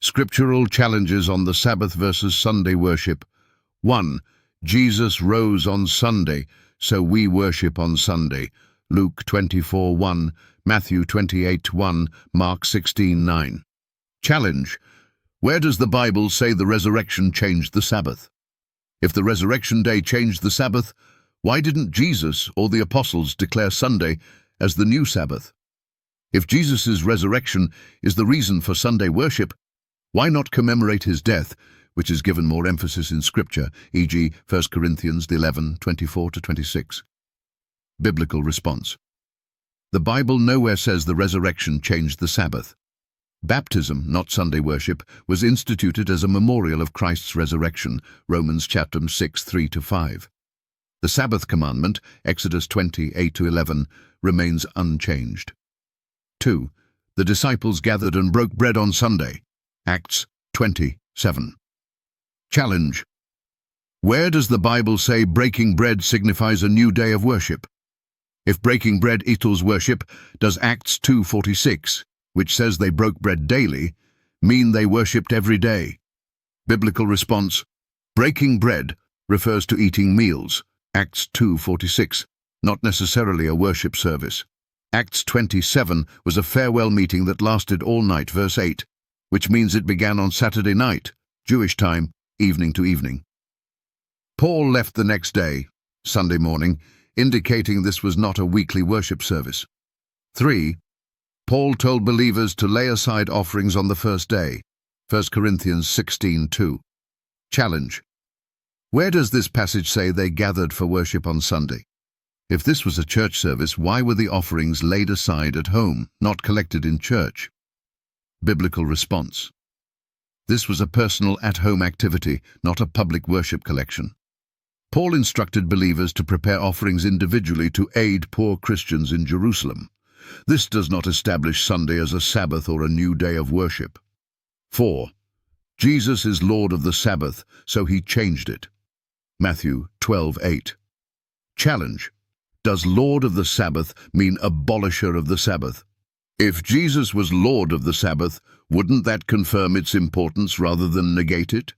Scriptural challenges on the Sabbath versus Sunday worship. 1. Jesus rose on Sunday, so we worship on Sunday. Luke 24:1, Matthew 28:1, Mark 16:9. Challenge. Where does the Bible say the resurrection changed the Sabbath? If the resurrection day changed the Sabbath, why didn't Jesus or the apostles declare Sunday as the new Sabbath? If Jesus' resurrection is the reason for Sunday worship, why not commemorate his death, which is given more emphasis in Scripture, e.g. 1 Corinthians 11:24-26? Biblical response. The Bible nowhere says the resurrection changed the Sabbath. Baptism, not Sunday worship, was instituted as a memorial of Christ's resurrection, Romans chapter 6:3-5. The Sabbath commandment, Exodus 20:8-11, remains unchanged. 2. The disciples gathered and broke bread on Sunday, Acts 20:7. Challenge. Where does the Bible say breaking bread signifies a new day of worship? If breaking bread equals worship, does Acts 2:46, which says they broke bread daily, mean they worshipped every day? Biblical response. Breaking bread refers to eating meals, Acts 2:46, not necessarily a worship service. Acts 27 was a farewell meeting that lasted all night, verse 8, which means it began on Saturday night, Jewish time, evening to evening. Paul left the next day, Sunday morning, indicating this was not a weekly worship service. 3. Paul told believers to lay aside offerings on the first day, 1 Corinthians 16:2. Challenge. Where does this passage say they gathered for worship on Sunday? If this was a church service, why were the offerings laid aside at home, not collected in church? Biblical response. This was a personal at-home activity, not a public worship collection. Paul instructed believers to prepare offerings individually to aid poor Christians in Jerusalem. This does not establish Sunday as a Sabbath or a new day of worship. 4. Jesus is Lord of the Sabbath, so he changed it. Matthew 12:8. Challenge. Does Lord of the Sabbath mean abolisher of the Sabbath? If Jesus was Lord of the Sabbath, wouldn't that confirm its importance rather than negate it?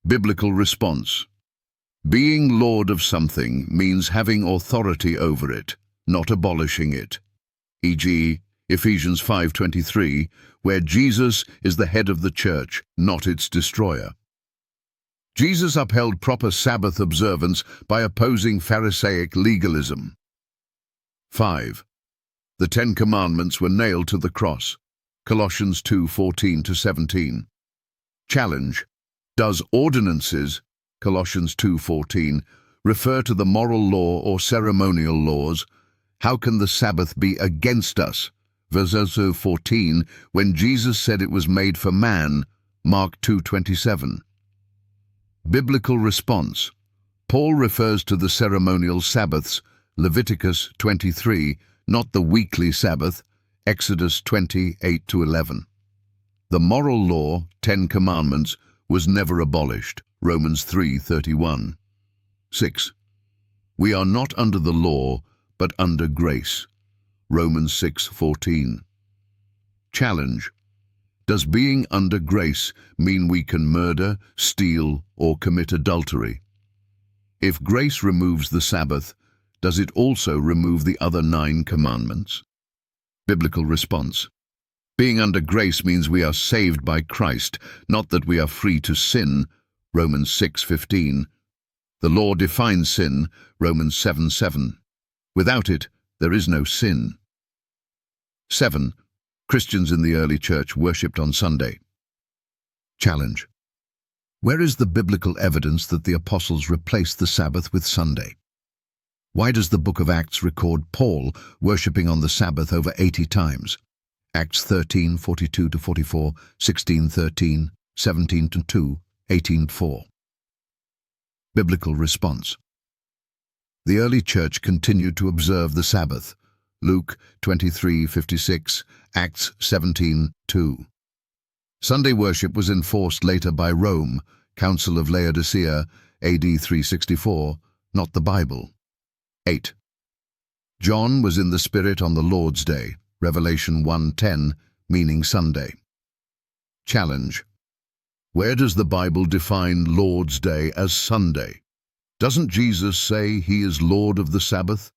Biblical response. Being Lord of something means having authority over it, not abolishing it. E.g., Ephesians 5:23, where Jesus is the head of the church, not its destroyer. Jesus upheld proper Sabbath observance by opposing Pharisaic legalism. 5. The 10 Commandments were nailed to the cross, Colossians 2:14-17. Challenge. Does ordinances, Colossians 2:14, refer to the moral law or ceremonial laws? How can the Sabbath be against us, verse 14, when Jesus said it was made for man, Mark 2:27? Biblical response. Paul refers to the ceremonial Sabbaths, Leviticus 23, not the weekly Sabbath, Exodus 20:8-11. The moral law, 10 Commandments, was never abolished, Romans 3:31. 6. We are not under the law, but under grace, Romans 6:14. Challenge. Does being under grace mean we can murder, steal, or commit adultery? If grace removes the Sabbath, does it also remove the other 9 commandments? Biblical response. Being under grace means we are saved by Christ, not that we are free to sin, Romans 6:15. The law defines sin, Romans 7:7. Without it, there is no sin. 7. Christians in the early church worshipped on Sunday. Challenge. Where is the biblical evidence that the apostles replaced the Sabbath with Sunday? Why does the book of Acts record Paul worshipping on the Sabbath over 80 times? Acts 13:42-44, 16:13, 17:2, 18:4. Biblical response. The early church continued to observe the Sabbath, Luke 23:56, Acts 17:2. Sunday worship was enforced later by Rome, Council of Laodicea, AD 364, not the Bible. 8. John was in the Spirit on the Lord's Day, Revelation 1:10, meaning Sunday. Challenge. Where does the Bible define Lord's Day as Sunday? Doesn't Jesus say he is Lord of the Sabbath?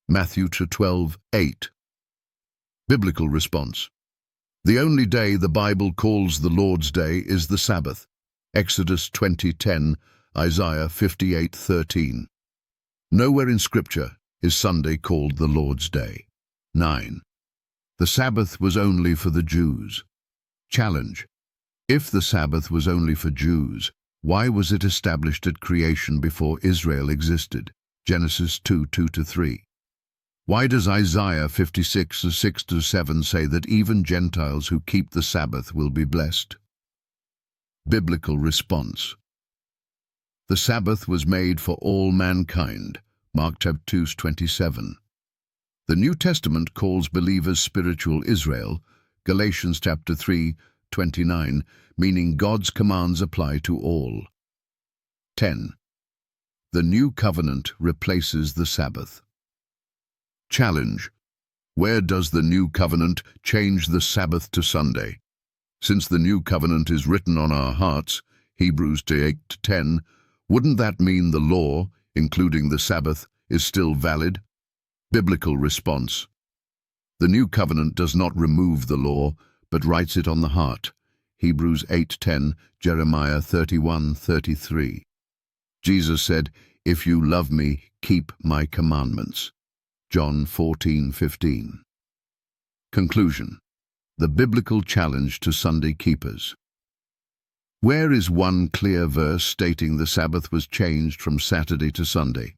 Matthew 12:8. Biblical response. The only day the Bible calls the Lord's Day is the Sabbath. Exodus 20:10, Isaiah 58:13. Nowhere in Scripture is Sunday called the Lord's Day. 9. The Sabbath was only for the Jews. Challenge. If the Sabbath was only for Jews, why was it established at creation before Israel existed? Genesis 2:2-3. Why does Isaiah 56:6-7 say that even Gentiles who keep the Sabbath will be blessed? Biblical response. The Sabbath was made for all mankind. Mark 2:27. The New Testament calls believers spiritual Israel. Galatians 3:29, meaning God's commands apply to all. 10. The New Covenant replaces the Sabbath. Challenge. Where does the New Covenant change the Sabbath to Sunday? Since the New Covenant is written on our hearts, Hebrews 8:10, wouldn't that mean the law, including the Sabbath, is still valid? Biblical response. The New Covenant does not remove the law, but writes it on the heart. Hebrews 8:10, Jeremiah 31:33. Jesus said, "If you love me, keep my commandments." John 14:15. Conclusion. The biblical challenge to Sunday keepers. Where is one clear verse stating the Sabbath was changed from Saturday to Sunday?